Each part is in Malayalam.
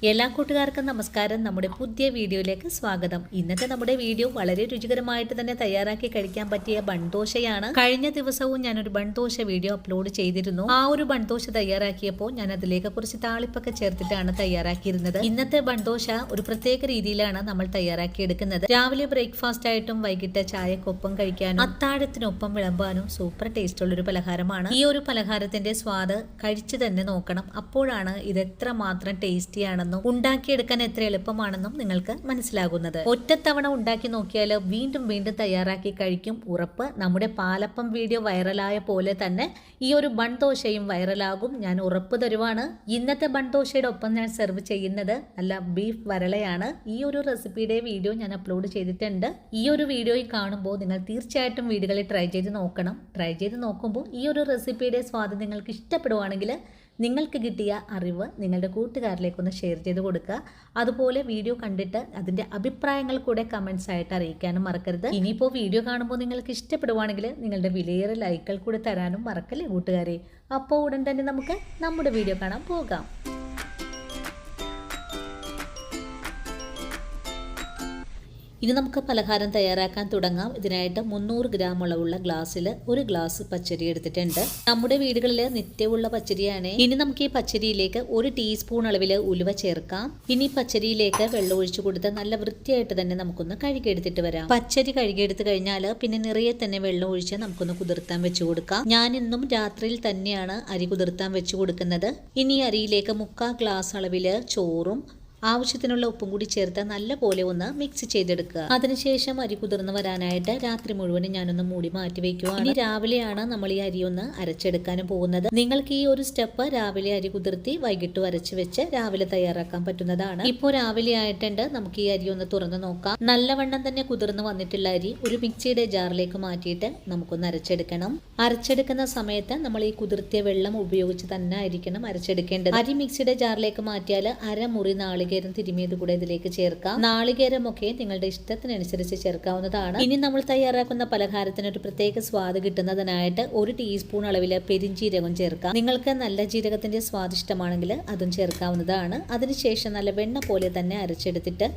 എല്ലാ കൂട്ടുകാർക്കും നമസ്കാരം. നമ്മുടെ പുതിയ വീഡിയോയിലേക്ക് സ്വാഗതം. ഇന്നത്തെ നമ്മുടെ വീഡിയോ വളരെ രുചികരമായിട്ട് തന്നെ തയ്യാറാക്കി കഴിക്കാൻ പറ്റിയ ബൺദോശയാണ്. കഴിഞ്ഞ ദിവസവും ഞാനൊരു ബൺദോശ വീഡിയോ അപ്ലോഡ് ചെയ്തിരുന്നു. ആ ഒരു ബൺദോശ തയ്യാറാക്കിയപ്പോൾ ഞാൻ അതിലേക്ക് കുറച്ച് താളിപ്പൊക്കെ ചേർത്തിട്ടാണ് തയ്യാറാക്കിയിരുന്നത്. ഇന്നത്തെ ബൺദോശ ഒരു പ്രത്യേക രീതിയിലാണ് നമ്മൾ തയ്യാറാക്കിയെടുക്കുന്നത്. രാവിലെ ബ്രേക്ക്ഫാസ്റ്റ് ആയിട്ടും വൈകിട്ട് ചായക്കൊപ്പം കഴിക്കാനും അത്താഴത്തിനൊപ്പം വിളമ്പാനും സൂപ്പർ ടേസ്റ്റ് ഉള്ളൊരു പലഹാരമാണ്. ഈ ഒരു പലഹാരത്തിന്റെ സ്വാദ് കഴിച്ചു തന്നെ നോക്കണം. അപ്പോഴാണ് ഇത് എത്ര മാത്രം ടേസ്റ്റിയാണ് ഉണ്ടാക്കിയെടുക്കാൻ എത്ര എളുപ്പമാണെന്നും നിങ്ങൾക്ക് മനസ്സിലാകുന്നത്. ഒറ്റത്തവണ ഉണ്ടാക്കി നോക്കിയാൽ വീണ്ടും വീണ്ടും തയ്യാറാക്കി കഴിക്കും ഉറപ്പ്. നമ്മുടെ പാലപ്പം വീഡിയോ വൈറലായ പോലെ തന്നെ ഈ ഒരു ബൺദോശയും വൈറലാകും, ഞാൻ ഉറപ്പ് തരുവാണ്. ഇന്നത്തെ ബൺദോശയുടെ ഒപ്പം ഞാൻ സെർവ് ചെയ്യുന്നത് നല്ല ബീഫ് വരളയാണ്. ഈ ഒരു റെസിപ്പിയുടെ വീഡിയോ ഞാൻ അപ്ലോഡ് ചെയ്തിട്ടുണ്ട്. ഈ ഒരു വീഡിയോയിൽ കാണുമ്പോൾ നിങ്ങൾ തീർച്ചയായിട്ടും വീടുകളിൽ ട്രൈ ചെയ്ത് നോക്കണം. ട്രൈ ചെയ്ത് നോക്കുമ്പോൾ ഈ ഒരു റെസിപ്പിയുടെ സ്വാദ് നിങ്ങൾക്ക് ഇഷ്ടപ്പെടുവാണെങ്കിൽ നിങ്ങൾക്ക് കിട്ടിയ അറിവ് നിങ്ങളുടെ കൂട്ടുകാരിലേക്കൊന്ന് ഷെയർ ചെയ്ത് കൊടുക്കുക. അതുപോലെ വീഡിയോ കണ്ടിട്ട് അതിൻ്റെ അഭിപ്രായങ്ങൾ കൂടെ കമൻസ് ആയിട്ട് അറിയിക്കാനും മറക്കരുത്. ഇനിയിപ്പോൾ വീഡിയോ കാണുമ്പോൾ നിങ്ങൾക്ക് ഇഷ്ടപ്പെടുവാണെങ്കിൽ നിങ്ങളുടെ വിലയേറെ ലൈക്കുകൾ കൂടെ തരാനും മറക്കല്ലേ കൂട്ടുകാരെ. അപ്പോൾ ഉടൻ തന്നെ നമുക്ക് നമ്മുടെ വീഡിയോ കാണാൻ പോകാം. ഇനി നമുക്ക് പലഹാരം തയ്യാറാക്കാൻ തുടങ്ങാം. ഇതിനായിട്ട് 300 ഗ്രാം അളവുള്ള ഗ്ലാസ്സിൽ ഒരു ഗ്ലാസ് പച്ചരി എടുത്തിട്ടുണ്ട്. നമ്മുടെ വീടുകളിൽ നിത്യമുള്ള പച്ചരിയാണ്. ഇനി നമുക്ക് ഈ പച്ചരിയിലേക്ക് 1 ടീസ്പൂൺ അളവിൽ ഉലുവ ചേർക്കാം. ഇനി പച്ചരിയിലേക്ക് വെള്ളം ഒഴിച്ചു കൊടുത്ത് നല്ല വൃത്തിയായിട്ട് തന്നെ നമുക്കൊന്ന് കഴുകിയെടുത്തിട്ട് വരാം. പച്ചരി കഴുകിയെടുത്ത് കഴിഞ്ഞാൽ പിന്നെ നിറയെ തന്നെ വെള്ളം ഒഴിച്ച് നമുക്കൊന്ന് കുതിർത്താൻ വെച്ചു കൊടുക്കാം. ഞാൻ ഇന്നും രാത്രിയിൽ തന്നെയാണ് അരി കുതിർത്താൻ വെച്ചു കൊടുക്കുന്നത്. ഇനി അരിയിലേക്ക് 3/4 ഗ്ലാസ് അളവിൽ ചോറും ആവശ്യത്തിനുള്ള ഉപ്പും കൂടി ചേർത്ത് നല്ല പോലെ ഒന്ന് മിക്സ് ചെയ്തെടുക്കുക. അതിനുശേഷം അരി കുതിർന്ന് വരാനായിട്ട് രാത്രി മുഴുവനും ഞാനൊന്ന് മൂടി മാറ്റി വെക്കുകയാണ്. ഇനി രാവിലെയാണ് നമ്മൾ ഈ അരി ഒന്ന് അരച്ചെടുക്കാനും പോകുന്നത്. നിങ്ങൾക്ക് ഈ ഒരു സ്റ്റെപ്പ് രാവിലെ അരി കുതിർത്തി വൈകിട്ട് അരച്ച് വെച്ച് രാവിലെ തയ്യാറാക്കാൻ പറ്റുന്നതാണ്. ഇപ്പോൾ രാവിലെ ആയിട്ടുണ്ട്. നമുക്ക് ഈ അരി ഒന്ന് തുറന്ന് നോക്കാം. നല്ലവണ്ണം തന്നെ കുതിർന്ന് വന്നിട്ടുള്ള അരി ഒരു മിക്സിയുടെ ജാറിലേക്ക് മാറ്റിയിട്ട് നമുക്കൊന്ന് അരച്ചെടുക്കണം. അരച്ചെടുക്കുന്ന സമയത്ത് നമ്മൾ ഈ കുതിർത്തിയ വെള്ളം ഉപയോഗിച്ച് തന്നെ ആയിരിക്കണം അരച്ചെടുക്കേണ്ടത്. അരി മിക്സിയുടെ ജാറിലേക്ക് മാറ്റിയാൽ അരമുറി നാളികേരം തിരുമിയത് കൂടെ ഇതിലേക്ക് ചേർക്കാം. നാളികേരമൊക്കെ നിങ്ങളുടെ ഇഷ്ടത്തിനനുസരിച്ച് ചേർക്കാവുന്നതാണ്. ഇനി നമ്മൾ തയ്യാറാക്കുന്ന പലഹാരത്തിന് ഒരു പ്രത്യേക സ്വാദ് കിട്ടുന്നതിനായിട്ട് 1 ടീസ്പൂൺ അളവിൽ പെരിഞ്ജീരകം ചേർക്കാം. നിങ്ങൾക്ക് നല്ല ജീരകത്തിന്റെ സ്വാദ് ഇഷ്ടമാണെങ്കിൽ അതും ചേർക്കാവുന്നതാണ്. അതിനുശേഷം നല്ല വെണ്ണ പോലെ തന്നെ അരച്ചെടുത്തിട്ട്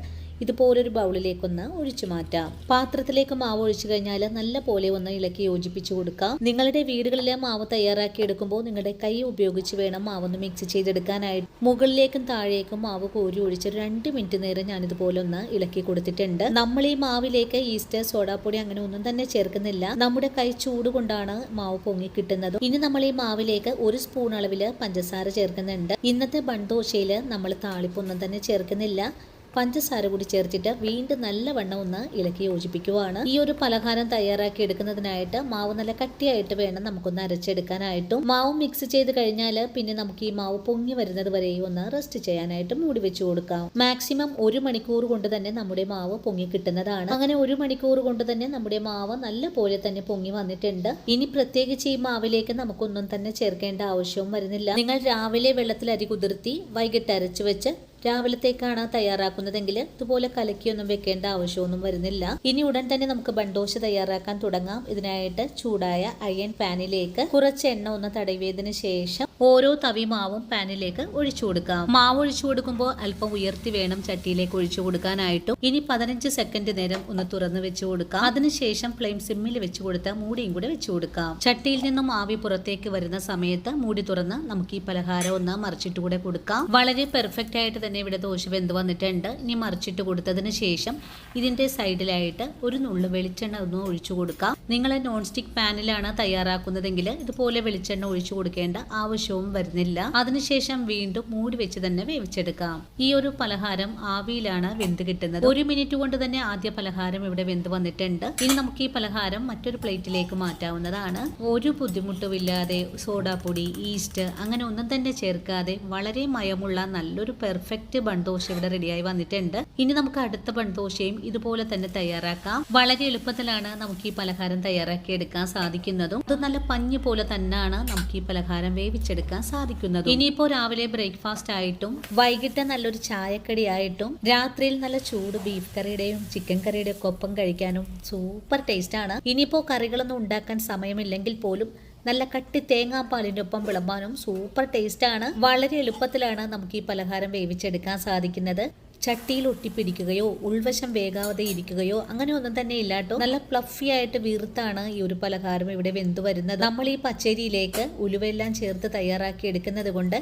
ഇതുപോലൊരു ബൗളിലേക്കൊന്ന് ഒഴിച്ചു മാറ്റാം. പാത്രത്തിലേക്ക് മാവ് ഒഴിച്ചു കഴിഞ്ഞാൽ നല്ല പോലെ ഒന്ന് ഇളക്കി യോജിപ്പിച്ചു കൊടുക്കാം. നിങ്ങളുടെ വീടുകളിലെ മാവ് തയ്യാറാക്കി എടുക്കുമ്പോൾ നിങ്ങളുടെ കൈ ഉപയോഗിച്ച് വേണം മാവൊന്ന് മിക്സ് ചെയ്തെടുക്കാനായിട്ട്. മുകളിലേക്കും താഴേക്കും മാവ് കോരി ഒഴിച്ച് 2 മിനിറ്റ് നേരം ഞാനിതുപോലെ ഒന്ന് ഇളക്കി കൊടുത്തിട്ടുണ്ട്. നമ്മൾ ഈ മാവിലേക്ക് ഈസ്റ്റ് സോഡാപ്പൊടി അങ്ങനെ ഒന്നും തന്നെ ചേർക്കുന്നില്ല. നമ്മുടെ കൈ ചൂട് കൊണ്ടാണ് മാവ് പൊങ്ങി കിട്ടുന്നത്. ഇനി നമ്മൾ ഈ മാവിലേക്ക് 1 സ്പൂൺ അളവിൽ പഞ്ചസാര ചേർക്കുന്നുണ്ട്. ഇന്നത്തെ ബൺദോശയിൽ നമ്മൾ താളിപ്പൊന്നും തന്നെ ചേർക്കുന്നില്ല. പഞ്ചസാര കൂടി ചേർത്തിട്ട് വീണ്ടും നല്ലവണ്ണം ഒന്ന് ഇളക്കി യോജിപ്പിക്കുവാണ്. ഈ ഒരു പലഹാരം തയ്യാറാക്കി എടുക്കുന്നതിനായിട്ട് മാവ് നല്ല കട്ടിയായിട്ട് വേണം നമുക്കൊന്ന് അരച്ചെടുക്കാനായിട്ടും. മാവ് മിക്സ് ചെയ്ത് കഴിഞ്ഞാൽ പിന്നെ നമുക്ക് ഈ മാവ് പൊങ്ങി വരുന്നത് വരെ ഒന്ന് റെസ്റ്റ് ചെയ്യാനായിട്ട് മൂടി വെച്ചു കൊടുക്കാം. മാക്സിമം 1 മണിക്കൂർ കൊണ്ട് തന്നെ നമ്മുടെ മാവ് പൊങ്ങി കിട്ടുന്നതാണ്. അങ്ങനെ 1 മണിക്കൂർ കൊണ്ട് തന്നെ നമ്മുടെ മാവ് നല്ല പോലെ തന്നെ പൊങ്ങി വന്നിട്ടുണ്ട്. ഇനി പ്രത്യേകിച്ച് ഈ മാവിലേക്ക് നമുക്കൊന്നും തന്നെ ചേർക്കേണ്ട ആവശ്യവും വരുന്നില്ല. നിങ്ങൾ രാവിലെ വെള്ളത്തിൽ അരി കുതിർത്തി വൈകിട്ട് അരച്ചു വെച്ച് രാവിലത്തേക്കാണ് തയ്യാറാക്കുന്നതെങ്കിൽ ഇതുപോലെ കലക്കിയൊന്നും വെക്കേണ്ട ആവശ്യമൊന്നും വരുന്നില്ല. ഇനി ഉടൻ തന്നെ നമുക്ക് ബൺദോശ തയ്യാറാക്കാൻ തുടങ്ങാം. ഇതിനായിട്ട് ചൂടായ അയൺ പാനിലേക്ക് കുറച്ച് എണ്ണ ഒന്ന് തടവിയതിന് ശേഷം ഓരോ തവി മാവും പാനിലേക്ക് ഒഴിച്ചു കൊടുക്കാം. മാവ് ഒഴിച്ചു കൊടുക്കുമ്പോൾ അല്പം ഉയർത്തി വേണം ചട്ടിയിലേക്ക് ഒഴിച്ചു കൊടുക്കാനായിട്ടും. ഇനി 15 സെക്കൻഡ് നേരം ഒന്ന് തുറന്ന് വെച്ചു കൊടുക്കാം. അതിനുശേഷം ഫ്ലെയിം സിമ്മിൽ വെച്ചു കൊടുത്ത് മൂടിയും കൂടെ വെച്ചു കൊടുക്കാം. ചട്ടിയിൽ നിന്നും ആവി പുറത്തേക്ക് വരുന്ന സമയത്ത് മൂടി തുറന്ന് നമുക്ക് ഈ പലഹാരം ഒന്ന് മറിച്ചിട്ട് കൂടെ കൊടുക്കാം. വളരെ പെർഫെക്റ്റ് ആയിട്ട് തന്നെ ഇവിടെ ദോശ വെന്ത് വന്നിട്ടുണ്ട്. ഇനി മറിച്ചിട്ട് കൊടുത്തതിന് ശേഷം ഇതിന്റെ സൈഡിലായിട്ട് ഒരു നുള്ളു വെളിച്ചെണ്ണ ഒന്ന് ഒഴിച്ചു കൊടുക്കാം. നിങ്ങൾ നോൺ സ്റ്റിക് പാനിലാണ് തയ്യാറാക്കുന്നതെങ്കിൽ ഇതുപോലെ വെളിച്ചെണ്ണ ഒഴിച്ചു കൊടുക്കേണ്ട ആവശ്യവും വരുന്നില്ല. അതിനുശേഷം വീണ്ടും മൂടി വെച്ച് തന്നെ വേവിച്ചെടുക്കാം. ഈ ഒരു പലഹാരം ആവിയിലാണ് വെന്ത് കിട്ടുന്നത്. 1 മിനിറ്റ് കൊണ്ട് തന്നെ ആദ്യ പലഹാരം ഇവിടെ വെന്ത് വന്നിട്ടുണ്ട്. ഇനി നമുക്ക് ഈ പലഹാരം മറ്റൊരു പ്ലേറ്റിലേക്ക് മാറ്റാവുന്നതാണ്. ഒരു ബുദ്ധിമുട്ടുമില്ലാതെ സോഡാപ്പൊടി, ഈസ്റ്റ് അങ്ങനെ ഒന്നും തന്നെ ചേർക്കാതെ വളരെ മയമുള്ള നല്ലൊരു പെർഫെക്റ്റ് ബൺദോശ ഇവിടെ റെഡിയായി വന്നിട്ടുണ്ട്. ഇനി നമുക്ക് അടുത്ത ബൺദോശയും ഇതുപോലെ തന്നെ തയ്യാറാക്കാം. വളരെ എളുപ്പത്തിലാണ് നമുക്ക് ഈ പലഹാരം തയ്യാറാക്കി എടുക്കാൻ സാധിക്കുന്നതും. ഇത് നല്ല പഞ്ഞി പോലെ തന്നെയാണ് നമുക്ക് ഈ പലഹാരം വേവിച്ചെടുക്കാൻ സാധിക്കുന്നതും. ഇനിയിപ്പോ രാവിലെ ബ്രേക്ക്ഫാസ്റ്റ് ആയിട്ടും വൈകിട്ട് നല്ലൊരു ചായക്കടി ആയിട്ടും രാത്രിയിൽ നല്ല ചൂട് ബീഫ് കറിയുടെയും ചിക്കൻ കറിയുടെയും ഒക്കെ ഒപ്പം കഴിക്കാനും സൂപ്പർ ടേസ്റ്റ് ആണ്. ഇനിയിപ്പോ കറികളൊന്നും ഉണ്ടാക്കാൻ സമയമില്ലെങ്കിൽ പോലും നല്ല കട്ടി തേങ്ങാപ്പാലിൻ്റെ ഒപ്പം വിളമ്പാനും സൂപ്പർ ടേസ്റ്റാണ്. വളരെ എളുപ്പത്തിലാണ് നമുക്ക് ഈ പലഹാരം വേവിച്ചെടുക്കാൻ സാധിക്കുന്നത്. ചട്ടിയിൽ ഒട്ടിപ്പിടിക്കുകയോ ഉൾവശം വേഗാതെ ഇരിക്കുകയോ അങ്ങനെ ഒന്നും തന്നെ ഇല്ലാട്ടോ. നല്ല ഫ്ലഫി ആയിട്ട് വീർത്താണ് ഈ ഒരു പലഹാരം ഇവിടെ വെന്തു വരുന്നത്. നമ്മൾ ഈ പച്ചരിയിലേക്ക് ഉലുവെല്ലാം ചേർത്ത് തയ്യാറാക്കി എടുക്കുന്നത് കൊണ്ട്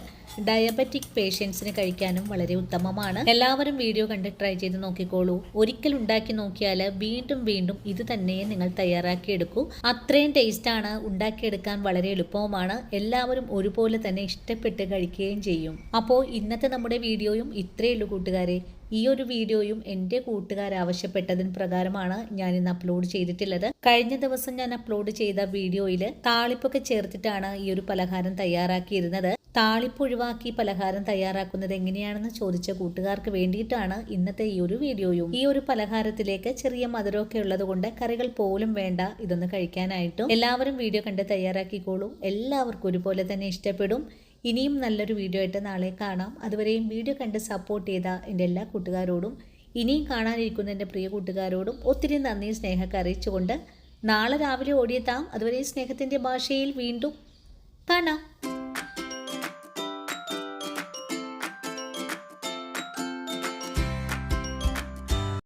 ഡയബറ്റിക് പേഷ്യൻസിന് കഴിക്കാനും വളരെ ഉത്തമമാണ്. എല്ലാവരും വീഡിയോ കണ്ട് ട്രൈ ചെയ്ത് നോക്കിക്കോളൂ. ഒരിക്കൽ ഉണ്ടാക്കി നോക്കിയാൽ വീണ്ടും വീണ്ടും ഇത് തന്നെ നിങ്ങൾ തയ്യാറാക്കി എടുക്കൂ. അത്രയും ടേസ്റ്റാണ്, ഉണ്ടാക്കിയെടുക്കാൻ വളരെ എളുപ്പവുമാണ്. എല്ലാവരും ഒരുപോലെ തന്നെ ഇഷ്ടപ്പെട്ട് കഴിക്കുകയും ചെയ്യും. അപ്പോൾ ഇന്നത്തെ നമ്മുടെ വീഡിയോയും ഇത്രയേ ഉള്ളൂ കൂട്ടുകാരെ. ഈ ഒരു വീഡിയോയും എൻ്റെ കൂട്ടുകാർ ആവശ്യപ്പെട്ടതിന് പ്രകാരമാണ് ഞാൻ ഇന്ന് അപ്ലോഡ് ചെയ്തിട്ടുള്ളത്. കഴിഞ്ഞ ദിവസം ഞാൻ അപ്ലോഡ് ചെയ്ത വീഡിയോയിൽ താളിപ്പൊക്കെ ചേർത്തിട്ടാണ് ഈ ഒരു പലഹാരം തയ്യാറാക്കിയിരുന്നത്. താളിപ്പ് ഒഴിവാക്കി പലഹാരം തയ്യാറാക്കുന്നത് എങ്ങനെയാണെന്ന് ചോദിച്ച കൂട്ടുകാർക്ക് വേണ്ടിയിട്ടാണ് ഇന്നത്തെ ഈ ഒരു വീഡിയോയും. ഈ ഒരു പലഹാരത്തിലേക്ക് ചെറിയ മധുരമൊക്കെ ഉള്ളത് കൊണ്ട് കറികൾ പോലും വേണ്ട ഇതൊന്ന് കഴിക്കാനായിട്ടും. എല്ലാവരും വീഡിയോ കണ്ട് തയ്യാറാക്കിക്കോളൂ. എല്ലാവർക്കും ഒരുപോലെ തന്നെ ഇഷ്ടപ്പെടും. ഇനിയും നല്ലൊരു വീഡിയോ ആയിട്ട് നാളെ കാണാം. അതുവരെയും വീഡിയോ കണ്ട് സപ്പോർട്ട് ചെയ്ത എൻ്റെ എല്ലാ കൂട്ടുകാരോടും ഇനിയും കാണാനിരിക്കുന്ന എൻ്റെ പ്രിയ കൂട്ടുകാരോടും ഒത്തിരി നന്ദി സ്നേഹമൊക്കെ അറിയിച്ചുകൊണ്ട് നാളെ രാവിലെ ഓടിയെത്താം. അതുവരെ സ്നേഹത്തിൻ്റെ ഭാഷയിൽ വീണ്ടും കാണാം.